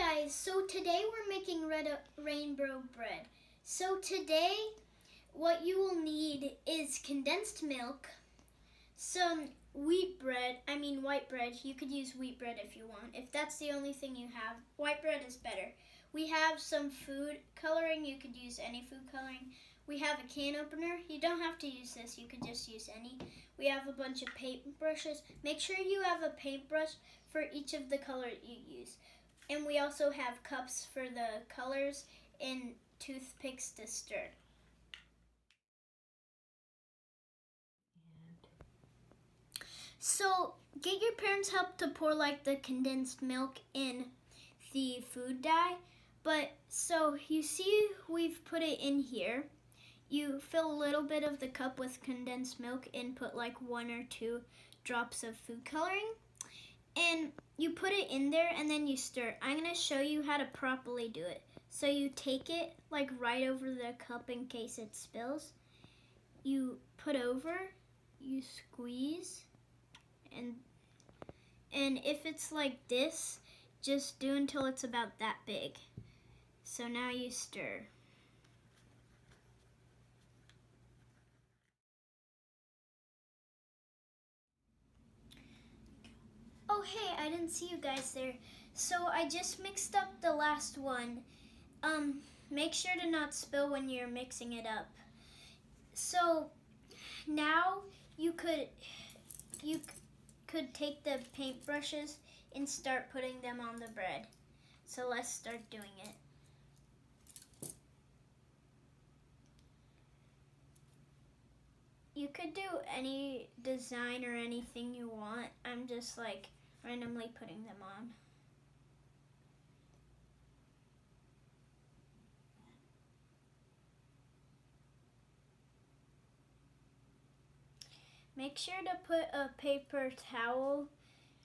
guys, so today we're making red rainbow bread. So today what you will need is condensed milk, some white bread. You could use wheat bread if you want. If that's the only thing you have, white bread is better. We have some food coloring. You could use any food coloring. We have a can opener. You don't have to use this. You could just use any. We have a bunch of paintbrushes. Make sure you have a paintbrush for each of the colors you use. And we also have cups for the colors and toothpicks to stir. So get your parents' help to pour like the condensed milk in the food dye. But so you see we've put it in here. You fill a little bit of the cup with condensed milk and put like 1 or 2 drops of food coloring. And you put it in there and then you stir. I'm going to show you how to properly do it. So you take it like right over the cup in case it spills. You put over, you squeeze, and if it's like this, just do until it's about that big. So now you stir. Oh hey, I didn't see you guys there. So I just mixed up the last one. Make sure to not spill when you're mixing it up. So now you could take the paintbrushes and start putting them on the bread. So let's start doing it. You could do any design or anything you want. I'm just like randomly putting them on. Make sure to put a paper towel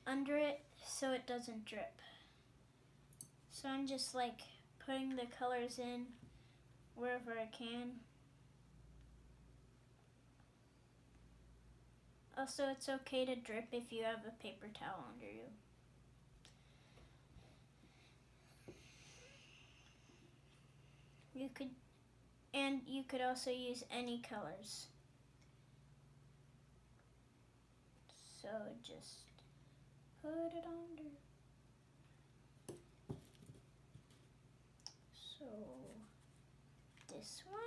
under it so it doesn't drip. So I'm just like putting the colors in wherever I can. Also, it's okay to drip if you have a paper towel under you. You could also use any colors. So just put it under. So this one.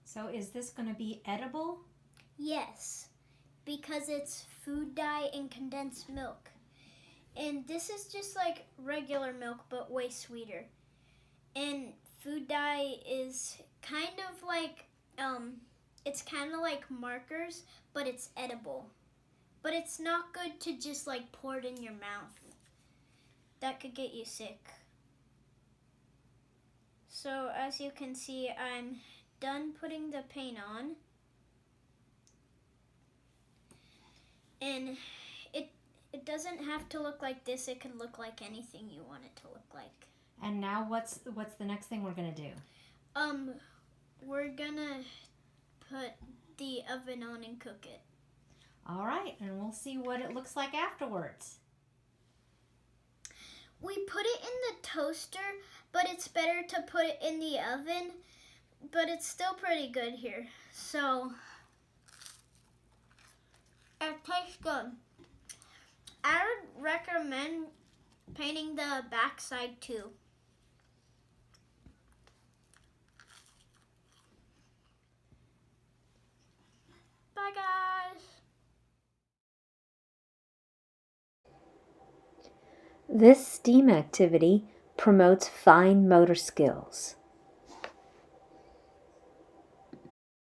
So is this going to be edible? Yes, because it's food dye and condensed milk. And this is just like regular milk, but way sweeter. And food dye is kind of like, it's kind of like markers, but it's edible. But it's not good to just like pour it in your mouth. That could get you sick. So as you can see, I'm done putting the paint on. And it doesn't have to look like this. It can look like anything you want it to look like. And now what's the next thing we're going to do? We're going to put the oven on and cook it. All right, and we'll see what it looks like afterwards. We put it in the toaster, but it's better to put it in the oven, but it's still pretty good here. So it tastes good. I would recommend painting the back side too. Bye guys. This STEAM activity promotes fine motor skills.